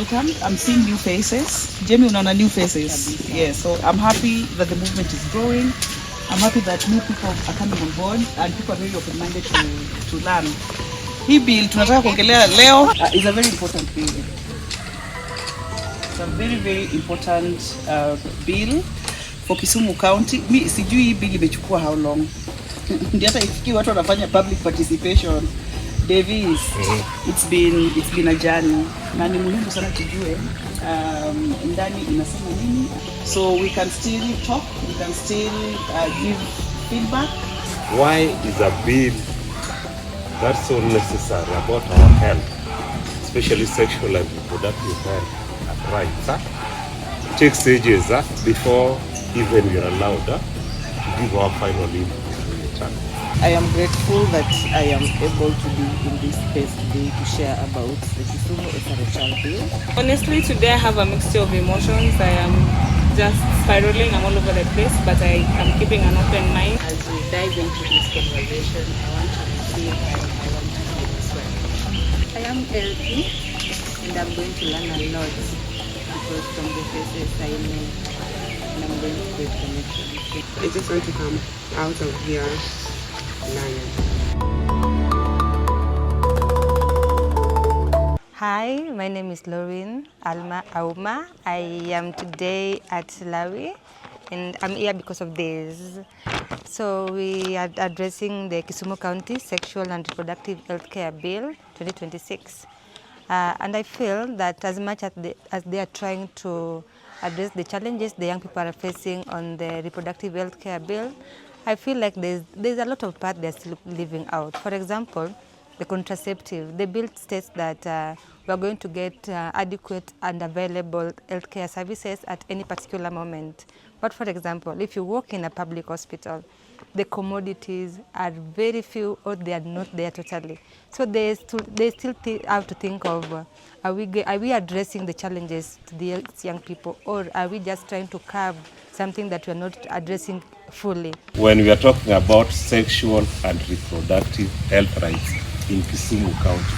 welcome. I'm seeing new faces. Jamie, unaona new faces. Yes, so I'm happy that the movement is growing. I'm happy that new people are coming on board and people are very open-minded to learn. Hii bill tunataka kuongelea leo is a very important bill. It's a very, very important bill for Kisumu County. Mi sijui hii bill imechukua how long. Ndio hata ifikie watu wanafanya public participation. Davis, it's been a journey. Na ni muhimu sana tujue ndani inasema nini. So we can still talk, we can still give feedback. Why is a bill that's so necessary about our health, especially sexual and reproductive health rights? It takes stages before even we are allowed to give our final input. I am grateful that I am able to be in this space today to share about the Kisumu SRHR Bill. Honestly, today I have a mixture of emotions. I am just spiraling, I'm all over the place, but I am keeping an open mind. As we dive into this conversation, I want to receive and I want to give as well. I am healthy and I'm going to learn a lot because from the faces I know and I'm going to create connections. I just want to come out of here learning. Hi, my name is Lauren Alma Auma. I am today at LARWHER and I'm here because of this. So we are addressing the Kisumu County Sexual and Reproductive Healthcare Bill 2026. And I feel that as much as they are trying to address the challenges the young people are facing on the reproductive healthcare bill, I feel like there's a lot of part they're still leaving out. For example, the contraceptive. The bill states that we are going to get adequate and available healthcare services at any particular moment. But for example, if you work in a public hospital, the commodities are very few or they are not there totally. So they still have to think of, are we addressing the challenges to these young people, or are we just trying to curb something that we are not addressing fully? When we are talking about sexual and reproductive health rights in Kisumu County,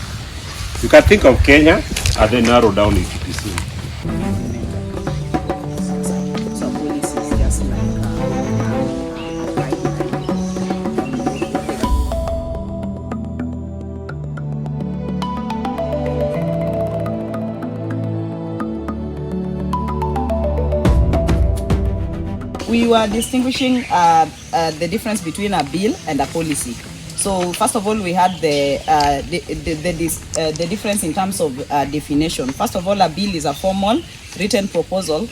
you can think of Kenya and then narrow down into Kisumu. We were distinguishing the difference between a bill and a policy. So first of all, we had the difference in terms of definition. First of all, a bill is a formal written proposal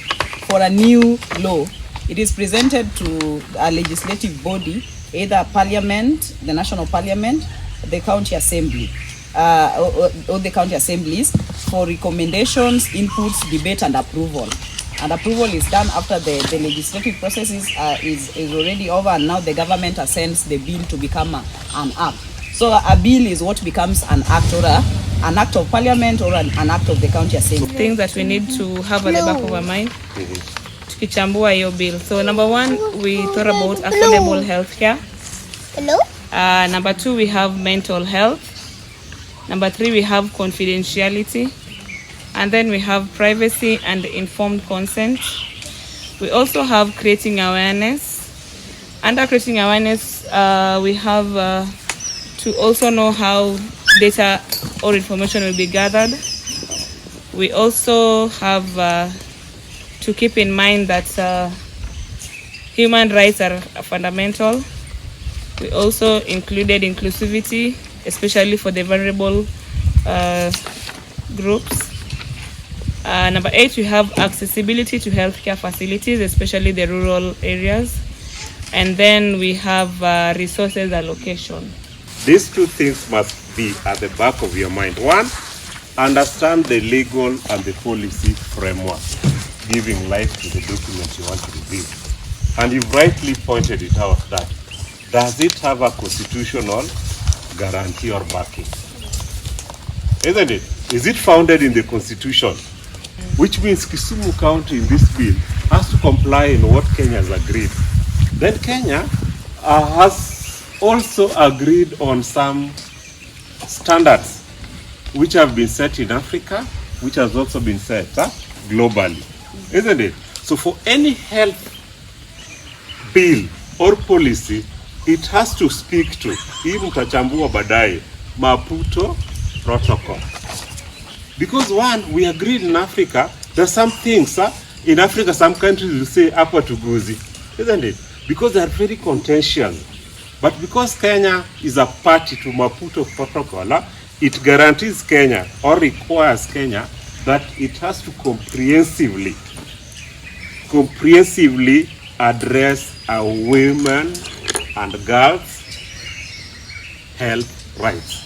for a new law. It is presented to a legislative body, either parliament, the national parliament, the county assembly, or the county assemblies, for recommendations, inputs, debate, and approval. And approval is done after the legislative process is already over, and now the government assigns the bill to become an act. So a bill is what becomes an act, or an act of parliament, or an act of the county assembly. Things that we need to have at the back of our mind tukichambua hiyo bill. So number one, we thought about affordable health care. Number two, we have mental health. Number three, we have confidentiality. And then we have privacy and informed consent. We also have creating awareness. Under creating awareness, we have to also know how data or information will be gathered. We also have to keep in mind that human rights are fundamental. We also included inclusivity, especially for the vulnerable groups. Number 8, we have accessibility to healthcare facilities, especially the rural areas. And then we have resources allocation. These two things must be at the back of your mind. One, understand the legal and the policy framework, giving life to the document you want to review. And you've rightly pointed it out that, does it have a constitutional guarantee or backing? Isn't it? Is it founded in the Constitution? Which means Kisumu County in this bill has to comply in what Kenya has agreed. Then Kenya has also agreed on some standards which have been set in Africa which has also been set globally, isn't it? So for any health bill or policy, it has to speak to, hii mtachambua baadaye, Maputo Protocol. Because one, we agreed in Africa, there's some things, in Africa, some countries will say, hapa tuguzi, isn't it? Because they are very contentious. But because Kenya is a party to Maputo Protocol, it guarantees Kenya, or requires Kenya, that it has to comprehensively address women and girls' health rights.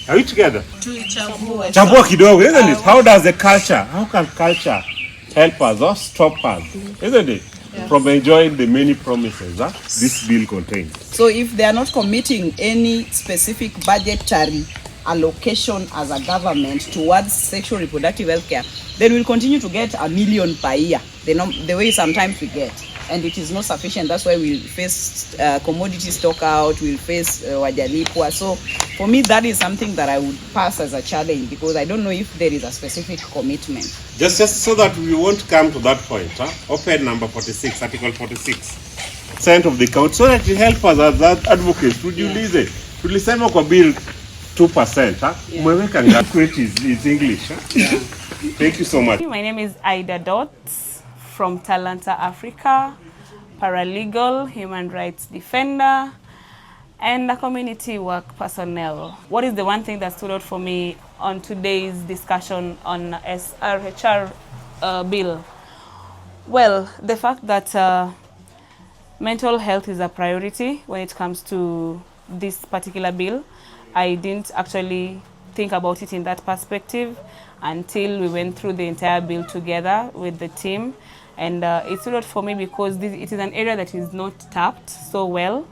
Are we together? Chambua kidogo, isn't it? How can culture help us or stop us, isn't it? From enjoying the many promises this bill contains. So if they are not committing any specific budgetary allocation as a government towards sexual reproductive health care, then we'll continue to get 1 million per year, the way sometimes we get. And it is not sufficient. That's why we'll face commodity stock out, we'll face wajalipwa. So for me, that is something that I would pass as a challenge, because I don't know if there is a specific commitment. Just so that we won't come to that point, open number 46, article 46, % of the count, so that it helps us as that advocates. Tujiulize, tulisema kwa bill 2%, umeweka ngapi? It's English. Thank you so much. My name is Ida Dots from Talanta Africa, paralegal, human rights defender, and a community work personnel. What is the one thing that stood out for me on today's discussion on SRHR bill? Well, the fact that mental health is a priority when it comes to this particular bill. I didn't actually think about it in that perspective until we went through the entire bill together with the team. And it stood out for me because it is an area that is not tapped so well.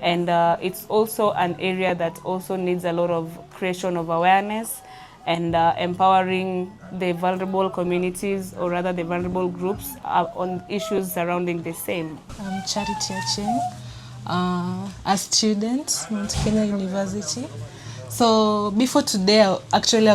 And it's also an area that also needs a lot of creation of awareness and empowering the vulnerable communities, or rather the vulnerable groups, on issues surrounding the same. I'm Charity Acheng, a student at Kenya University. So before today, I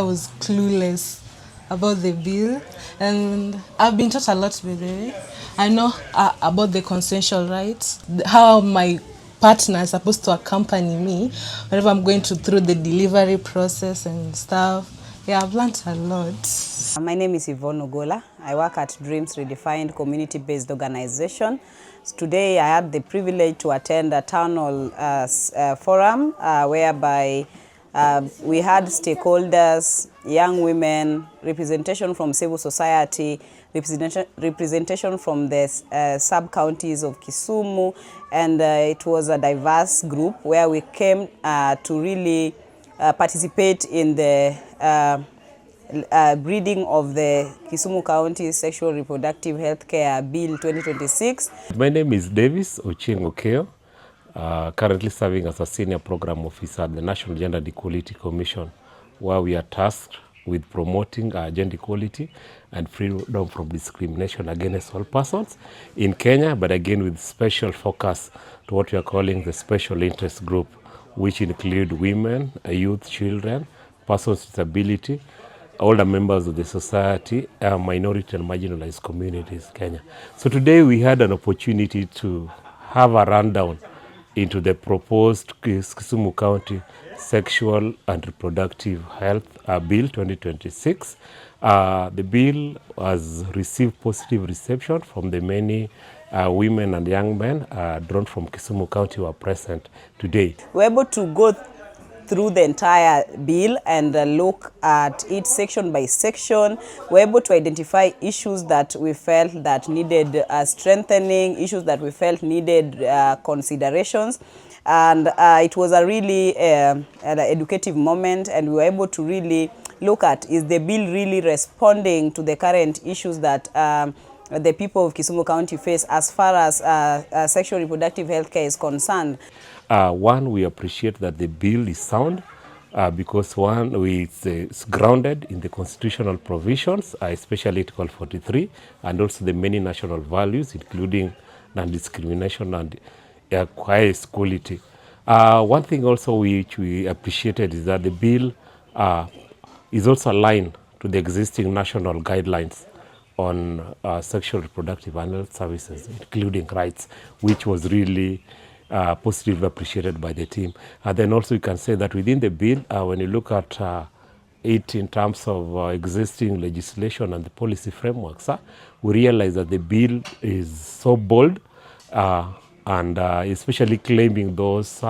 was clueless about the bill, and I've been taught a lot by the way. I know about the consensual rights, how my partner is supposed to accompany me whenever I'm going through the delivery process and stuff. Yeah, I've learned a lot. My name is Yvonne Ogola. I work at Dreams Redefined community-based organization. Today I had the privilege to attend a townhall forum whereby we had stakeholders, young women, representation from civil society, representation from the sub-counties of Kisumu, and it was a diverse group where we came to really participate in the breeding of the Kisumu County Sexual Reproductive Healthcare Bill 2026. My name is Davis Ochieng Okeo, currently serving as a senior program officer at the National Gender Equality Commission, where we are tasked with promoting gender equality and freedom from discrimination against all persons in Kenya, but again with special focus to what we are calling the special interest group, which include women, youth, children, persons with disability, older members of the society, minority and marginalized communities in Kenya. So today we had an opportunity to have a rundown into the proposed Kisumu County Sexual and Reproductive Health Bill 2026. The bill has received positive reception from the many women and young men drawn from Kisumu County who are present today. We're able to go through the entire bill and look at it section by section. We're able to identify issues that we felt that needed strengthening, issues that we felt needed considerations. And it was a really an educative moment, and we were able to really look at, is the bill really responding to the current issues that the people of Kisumu County face as far as sexual reproductive health care is concerned. One, we appreciate that the bill is sound because one, it's grounded in the constitutional provisions, especially Article 43, and also the many national values, including non-discrimination and highest equality. One thing also which we appreciated is that the bill is also aligned to the existing national guidelines on sexual reproductive and health services, including rights, which was really positively appreciated by the team. And then also you can say that within the bill, when you look at it in terms of existing legislation and the policy frameworks, we realize that the bill is so bold and especially claiming those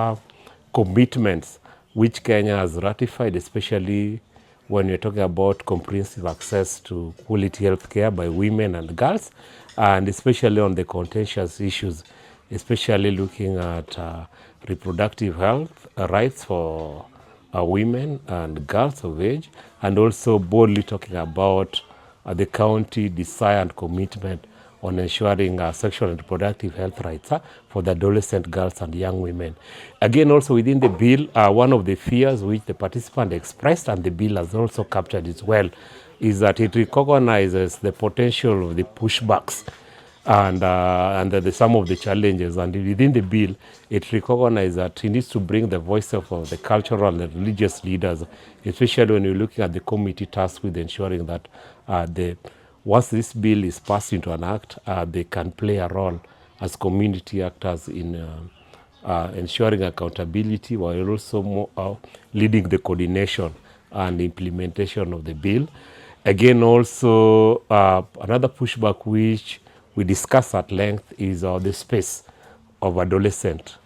commitments which Kenya has ratified, especially when you're talking about comprehensive access to quality health care by women and girls, and especially on the contentious issues, especially looking at reproductive health rights for women and girls of age, and also boldly talking about the county desire and commitment on ensuring sexual and reproductive health rights for the adolescent girls and young women. Again, also within the bill, one of the fears which the participant expressed, and the bill has also captured as well, is that it recognizes the potential of the pushbacks and some of the challenges. And within the bill, it recognizes that it needs to bring the voice of the cultural and religious leaders, especially when you're looking at the committee tasked with ensuring that once this bill is passed into an act, they can play a role as community actors in ensuring accountability, while also leading the coordination and implementation of the bill. Again, also another pushback which we discuss at length is the space of adolescents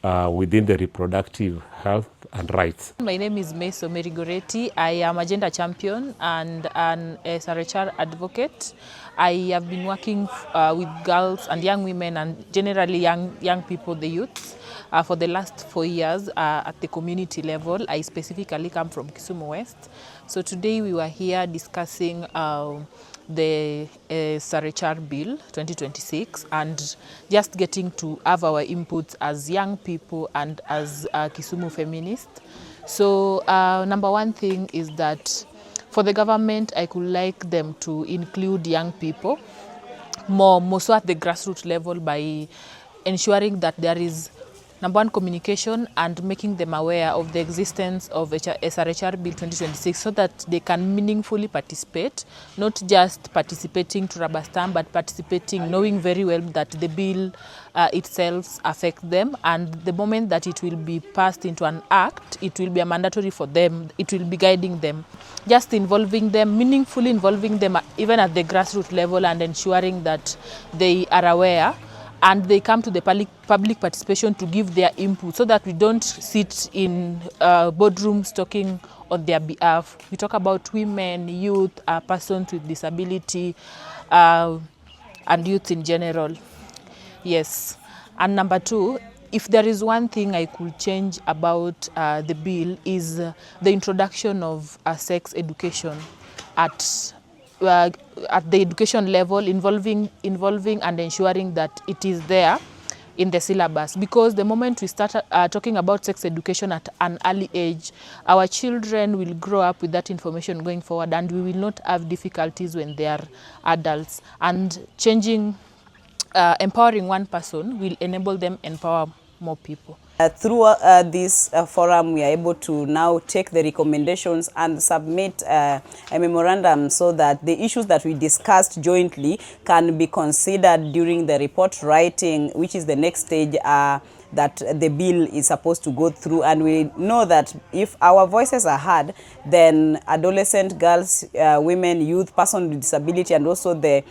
within the reproductive health and rights. My name is Meso Merigoretti. I am a gender champion and an SRHR advocate. I have been working with girls and young women and generally young people, the youth, for the last 4 years at the community level. I specifically come from Kisumu West. So today we were here discussing the SRHR Bill 2026 and just getting to have our inputs as young people and as Kisumu feminists. So number one thing is that for the government, I could like them to include young people more so at the grassroots level by ensuring that there is number one, communication and making them aware of the existence of SRHR Bill 2026 so that they can meaningfully participate, not just participating to rubber stamp, but participating, knowing very well that the bill itself affects them, and the moment that it will be passed into an act, it will be a mandatory for them, it will be guiding them. Just involving them, meaningfully involving them even at the grassroots level and ensuring that they are aware and they come to the public participation to give their input so that we don't sit in boardrooms talking on their behalf. We talk about women, youth, persons with disability, and youth in general. Yes. And number two, if there is one thing I could change about the bill is the introduction of sex education at the education level, involving and ensuring that it is there in the syllabus. Because the moment we start talking about sex education at an early age, our children will grow up with that information going forward, and we will not have difficulties when they are adults. And empowering one person will enable them empower more people. Through this forum, we are able to now take the recommendations and submit a memorandum so that the issues that we discussed jointly can be considered during the report writing, which is the next stage that the bill is supposed to go through. And we know that if our voices are heard, then adolescent girls, women, youth, persons with disability, and also the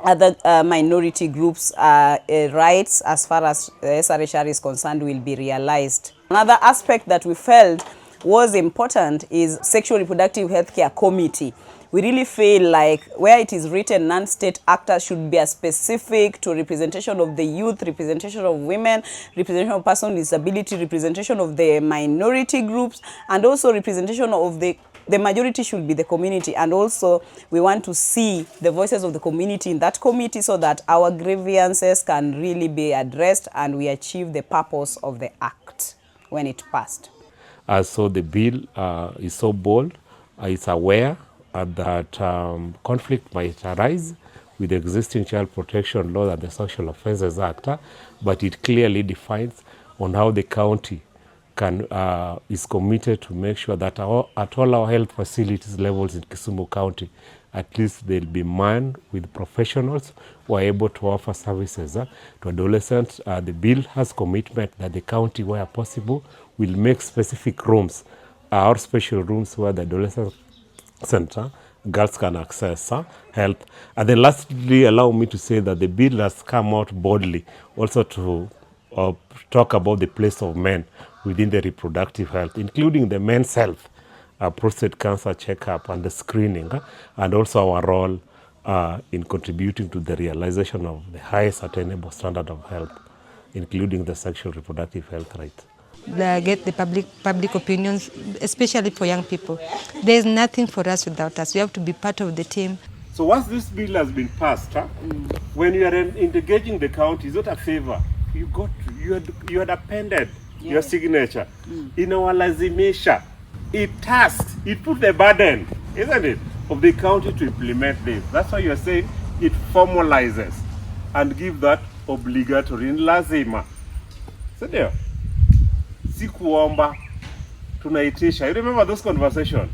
other minority groups' rights as far as SRHR is concerned will be realized. Another aspect that we felt was important is Sexual Reproductive Healthcare Committee. We really feel like where it is written non-state actors should be specific to representation of the youth, representation of women, representation of persons with disability, representation of the minority groups, and also representation of the majority should be the community. And also we want to see the voices of the community in that committee so that our grievances can really be addressed and we achieve the purpose of the act when it passed. So the bill is so bold, it's aware that conflict might arise with the existing child protection law and the Social Offences Act, but it clearly defines on how the county is committed to make sure that at all our health facilities levels in Kisumu County, at least they'll be manned with professionals who are able to offer services to adolescents. The bill has commitment that the county, where possible, will make specific rooms, or special rooms where the adolescent center girls can access health. And then lastly, allow me to say that the bill has come out boldly also to talk about the place of men within the reproductive health, including the men's health, prostate cancer checkup and the screening, and also our role in contributing to the realization of the highest attainable standard of health, including the sexual reproductive health rights. Get the public opinions, especially for young people. There is nothing for us without us. We have to be part of the team. So once this bill has been passed, when you are engaging the county, it's not a favor. You had appended your signature in our lazimisha. It put the burden, isn't it, of the county to implement this. That's why you're saying it formalizes and give that obligatory in lazima. So there, si kuomba, tunaitisha. You remember those conversations?